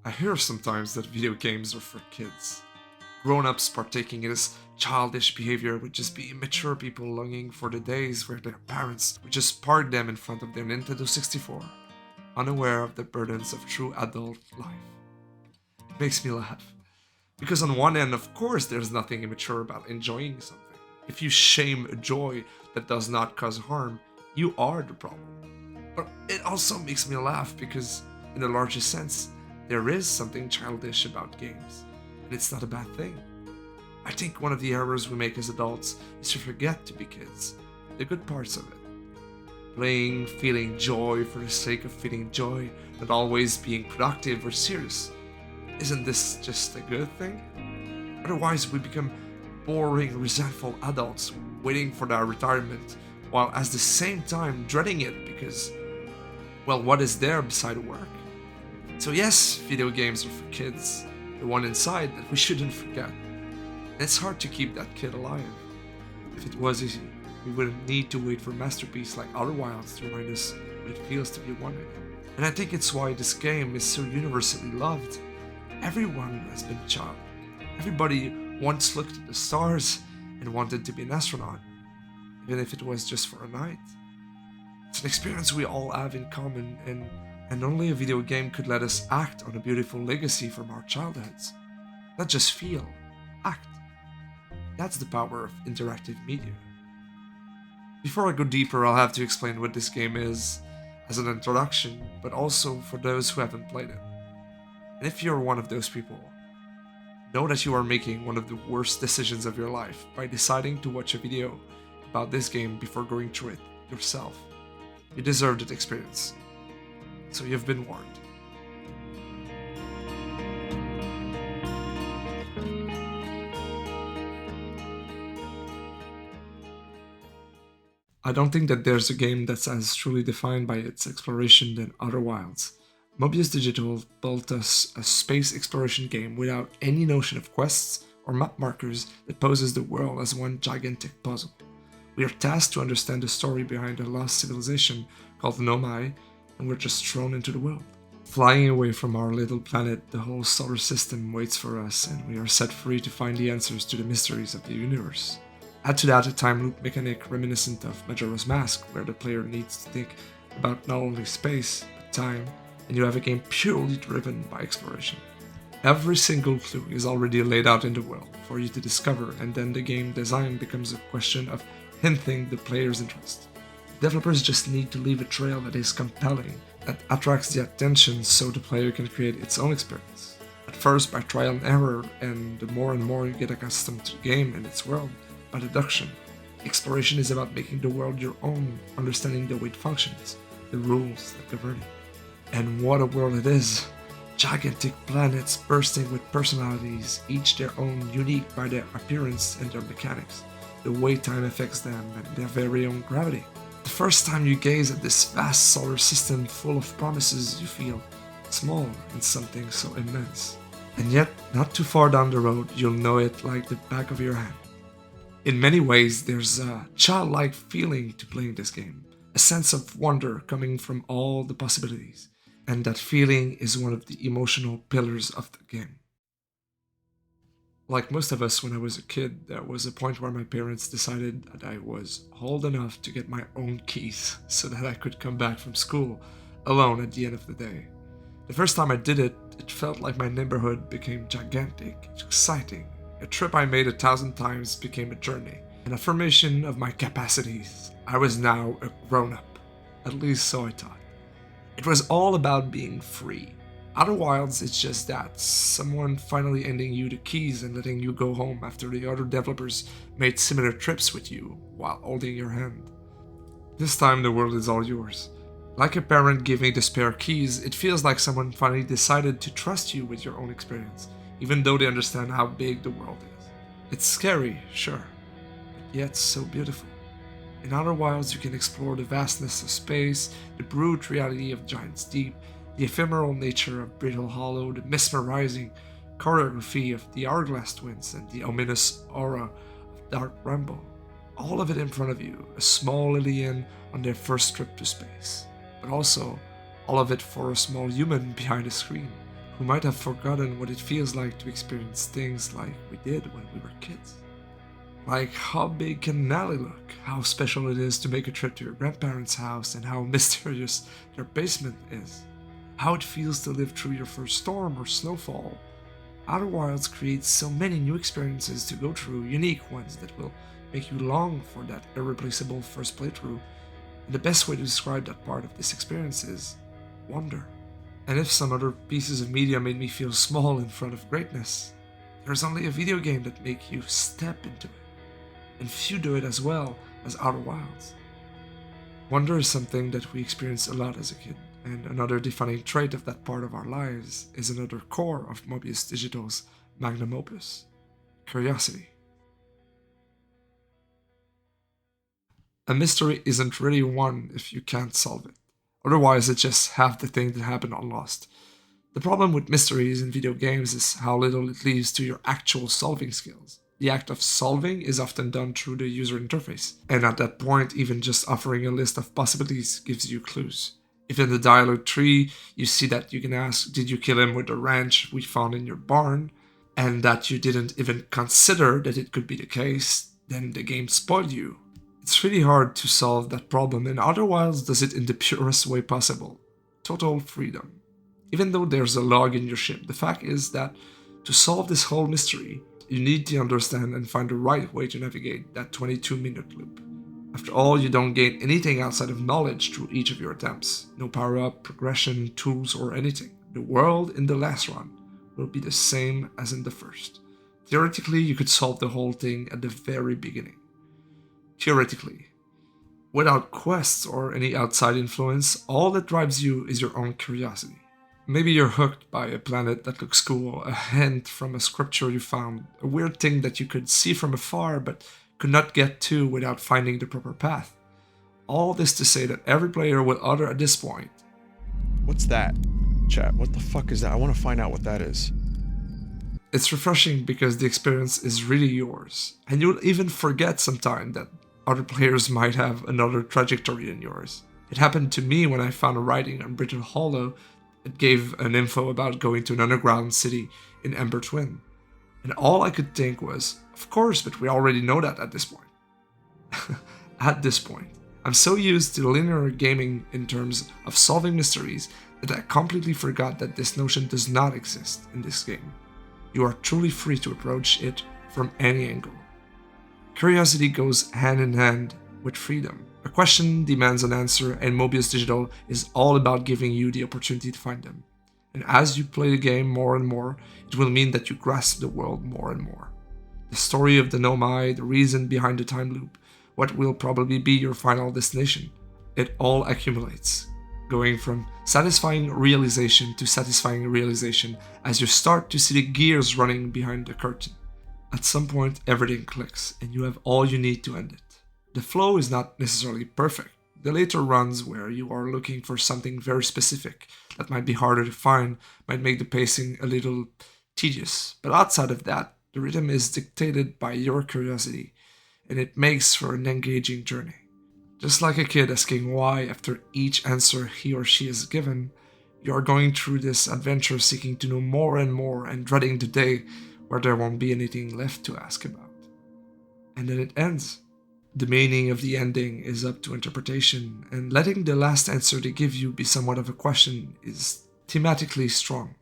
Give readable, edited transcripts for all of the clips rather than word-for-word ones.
I hear sometimes that video games are for kids. Grown-ups partaking in this childish behavior would just be immature people longing for the days where their parents would just park them in front of their Nintendo 64, unaware of the burdens of true adult life. It makes me laugh. Because on one end, of course, there's nothing immature about enjoying something. If you shame a joy that does not cause harm, you are the problem. But it also makes me laugh because, in the largest sense, there is something childish about games, and it's not a bad thing. I think one of the errors we make as adults is to forget to be kids, the good parts of it. Playing, feeling joy for the sake of feeling joy, not always being productive or serious. Isn't this just a good thing? Otherwise, we become boring, resentful adults waiting for their retirement, while at the same time dreading it because, well, what is there beside work? So, yes, video games are for kids, the one inside that we shouldn't forget. And it's hard to keep that kid alive. If it was easy, we wouldn't need to wait for masterpieces like Outer Wilds to remind us what it feels to be one again. And I think it's why this game is so universally loved. Everyone has been a child. Everybody once looked at the stars and wanted to be an astronaut, even if it was just for a night. It's an experience we all have in common, and only a video game could let us act on a beautiful legacy from our childhoods. Not just feel, act. That's the power of interactive media. Before I go deeper, I'll have to explain what this game is as an introduction, but also for those who haven't played it. And if you're one of those people, know that you are making one of the worst decisions of your life by deciding to watch a video about this game before going through it yourself. You deserve that experience. So you've been warned. I don't think that there's a game that's as truly defined by its exploration than Outer Wilds. Mobius Digital built us a space exploration game without any notion of quests or map markers that poses the world as one gigantic puzzle. We are tasked to understand the story behind a lost civilization called Nomai, and we're just thrown into the world. Flying away from our little planet, the whole solar system waits for us, and we are set free to find the answers to the mysteries of the universe. Add to that a time loop mechanic reminiscent of Majora's Mask, where the player needs to think about not only space, but time, and you have a game purely driven by exploration. Every single clue is already laid out in the world for you to discover, and then the game design becomes a question of hinting the player's interest. Developers just need to leave a trail that is compelling, that attracts the attention so the player can create its own experience. At first by trial and error, and the more and more you get accustomed to the game and its world, by deduction. Exploration is about making the world your own, understanding the way it functions, the rules that govern it. And what a world it is! Gigantic planets bursting with personalities, each their own, unique by their appearance and their mechanics, the way time affects them, and their very own gravity. The first time you gaze at this vast solar system full of promises, you feel small in something so immense. And yet, not too far down the road, you'll know it like the back of your hand. In many ways, there's a childlike feeling to playing this game, a sense of wonder coming from all the possibilities, and that feeling is one of the emotional pillars of the game. Like most of us when I was a kid, there was a point where my parents decided that I was old enough to get my own keys so that I could come back from school alone at the end of the day. The first time I did it, it felt like my neighborhood became gigantic, exciting. A trip I made 1,000 times became a journey, an affirmation of my capacities. I was now a grown-up, at least so I thought. It was all about being free. Outer Wilds is just that, someone finally handing you the keys and letting you go home after the other developers made similar trips with you while holding your hand. This time the world is all yours. Like a parent giving the spare keys, it feels like someone finally decided to trust you with your own experience, even though they understand how big the world is. It's scary, sure, but yet so beautiful. In Outer Wilds, you can explore the vastness of space, the brute reality of Giant's Deep, the ephemeral nature of Brittle Hollow, the mesmerizing choreography of the Hourglass Twins, and the ominous aura of Dark Rumble. All of it in front of you, a small alien on their first trip to space. But also, all of it for a small human behind a screen, who might have forgotten what it feels like to experience things like we did when we were kids. Like how big can an alley look, how special it is to make a trip to your grandparents' house, and how mysterious their basement is. How it feels to live through your first storm or snowfall. Outer Wilds creates so many new experiences to go through, unique ones that will make you long for that irreplaceable first playthrough. And the best way to describe that part of this experience is wonder. And if some other pieces of media made me feel small in front of greatness, there's only a video game that makes you step into it. And few do it as well as Outer Wilds. Wonder is something that we experience a lot as a kid, and another defining trait of that part of our lives is another core of Mobius Digital's magnum opus: curiosity. A mystery isn't really one if you can't solve it. Otherwise, it's just half the thing that happened on Lost. The problem with mysteries in video games is how little it leaves to your actual solving skills. The act of solving is often done through the user interface, and at that point, even just offering a list of possibilities gives you clues. If in the dialogue tree you see that you can ask, did you kill him with the wrench we found in your barn, and that you didn't even consider that it could be the case, then the game spoiled you. It's really hard to solve that problem, and Outer Wilds does it in the purest way possible. Total freedom. Even though there's a log in your ship, the fact is that to solve this whole mystery, you need to understand and find the right way to navigate that 22-minute loop. After all, you don't gain anything outside of knowledge through each of your attempts. No power-up, progression, tools, or anything. The world in the last run will be the same as in the first. Theoretically, you could solve the whole thing at the very beginning. Theoretically. Without quests or any outside influence, all that drives you is your own curiosity. Maybe you're hooked by a planet that looks cool, a hint from a scripture you found, a weird thing that you could see from afar but could not get to without finding the proper path. All this to say that every player will utter at this point, "What's that? Chat, what the fuck is that? I want to find out what that is." It's refreshing because the experience is really yours, and you'll even forget sometime that other players might have another trajectory than yours. It happened to me when I found a writing on Brittle Hollow. It gave an info about going to an underground city in Ember Twin. And all I could think was, of course, but we already know that at this point. At this point. I'm so used to linear gaming in terms of solving mysteries that I completely forgot that this notion does not exist in this game. You are truly free to approach it from any angle. Curiosity goes hand in hand with freedom. A question demands an answer, and Mobius Digital is all about giving you the opportunity to find them. And as you play the game more and more, it will mean that you grasp the world more and more. The story of the Nomai, the reason behind the time loop, what will probably be your final destination. It all accumulates, going from satisfying realization to satisfying realization as you start to see the gears running behind the curtain. At some point, everything clicks, and you have all you need to end it. The flow is not necessarily perfect. The later runs where you are looking for something very specific that might be harder to find might make the pacing a little tedious. But outside of that, the rhythm is dictated by your curiosity, and it makes for an engaging journey. Just like a kid asking why after each answer he or she is given, you are going through this adventure seeking to know more and more and dreading the day where there won't be anything left to ask about. And then it ends. The meaning of the ending is up to interpretation, and letting the last answer they give you be somewhat of a question is thematically strong.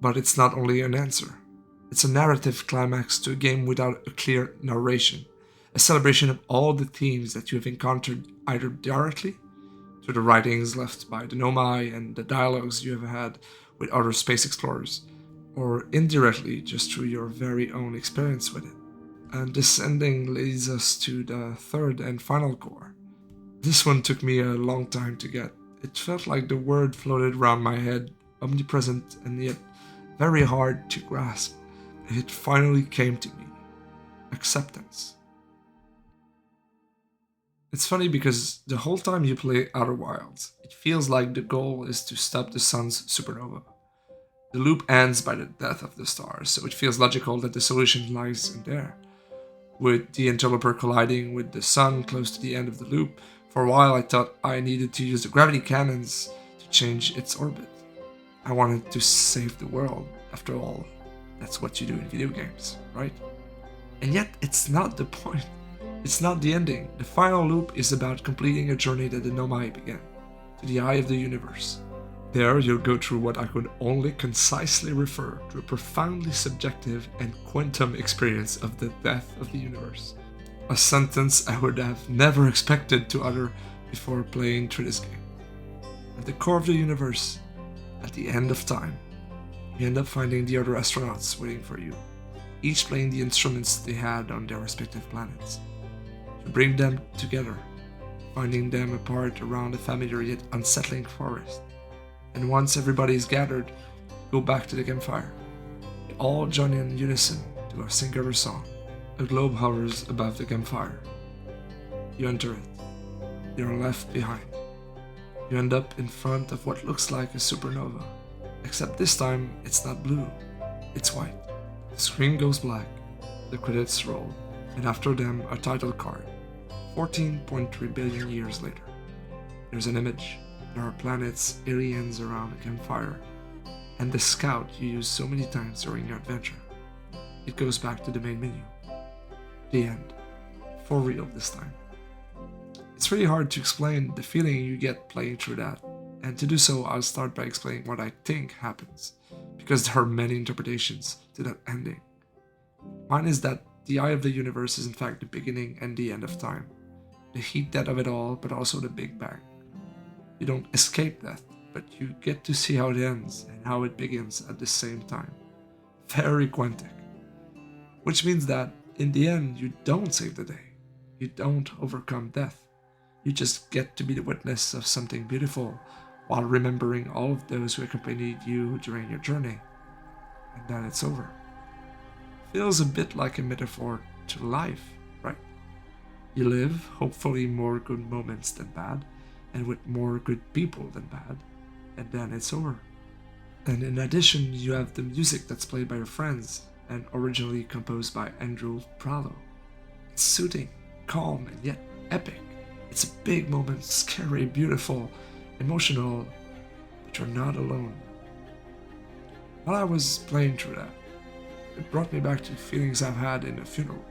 But it's not only an answer. It's a narrative climax to a game without a clear narration, a celebration of all the themes that you have encountered either directly, through the writings left by the Nomai and the dialogues you have had with other space explorers, or indirectly just through your very own experience with it. And this ending leads us to the third and final core. This one took me a long time to get. It felt like the word floated around my head, omnipresent and yet very hard to grasp. It finally came to me. Acceptance. It's funny because the whole time you play Outer Wilds, it feels like the goal is to stop the sun's supernova. The loop ends by the death of the stars, so it feels logical that the solution lies in there. With the interloper colliding with the sun close to the end of the loop, for a while I thought I needed to use the gravity cannons to change its orbit. I wanted to save the world. After all, that's what you do in video games, right? And yet, it's not the point. It's not the ending. The final loop is about completing a journey that the Nomai began, to the eye of the universe. There, you'll go through what I could only concisely refer to a profoundly subjective and quantum experience of the death of the universe. A sentence I would have never expected to utter before playing through this game. At the core of the universe, at the end of time, you end up finding the other astronauts waiting for you, each playing the instruments they had on their respective planets. You bring them together, finding them apart around a familiar yet unsettling forest. And once everybody is gathered, go back to the campfire. You all join in unison to a singular song. A globe hovers above the campfire. You enter it. You are left behind. You end up in front of what looks like a supernova. Except this time, it's not blue, it's white. The screen goes black, the credits roll, and after them a title card. 14.3 billion years later. There's an image. There are planets, aliens around a campfire, and the scout you used so many times during your adventure. It goes back to the main menu. The end. For real this time. It's really hard to explain the feeling you get playing through that, and to do so I'll start by explaining what I think happens, because there are many interpretations to that ending. Mine is that the eye of the universe is in fact the beginning and the end of time, the heat death of it all, but also the Big Bang. You don't escape death, but you get to see how it ends and how it begins at the same time. Very quantic. Which means that, in the end, you don't save the day. You don't overcome death. You just get to be the witness of something beautiful while remembering all of those who accompanied you during your journey. And then it's over. Feels a bit like a metaphor to life, right? You live, hopefully more good moments than bad, and with more good people than bad, and then it's over. And in addition, you have the music that's played by your friends, and originally composed by Andrew Pralo. It's soothing, calm, and yet epic. It's a big moment, scary, beautiful, emotional, but you're not alone. While I was playing through that, it brought me back to feelings I've had in a funeral.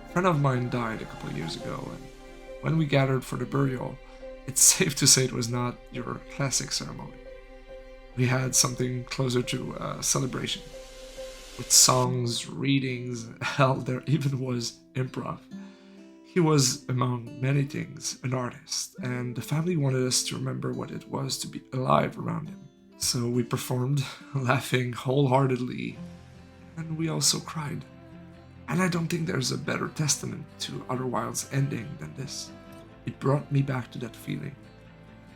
A friend of mine died a couple of years ago, and when we gathered for the burial, it's safe to say it was not your classic ceremony. We had something closer to a celebration, with songs, readings, hell, there even was improv. He was, among many things, an artist, and the family wanted us to remember what it was to be alive around him. So we performed, laughing wholeheartedly, and we also cried. And I don't think there's a better testament to Otherwild's ending than this. It brought me back to that feeling,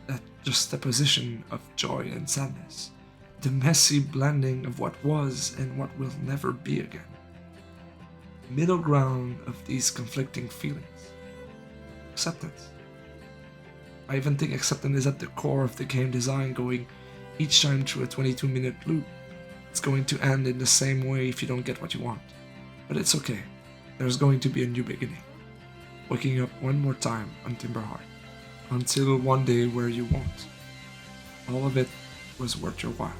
that juxtaposition of joy and sadness, the messy blending of what was and what will never be again. The middle ground of these conflicting feelings. Acceptance. I even think acceptance is at the core of the game design, going each time through a 22-minute loop. It's going to end in the same way if you don't get what you want. But it's okay. There's going to be a new beginning. Waking up one more time on Timberheart. Until one day where you won't. All of it was worth your while.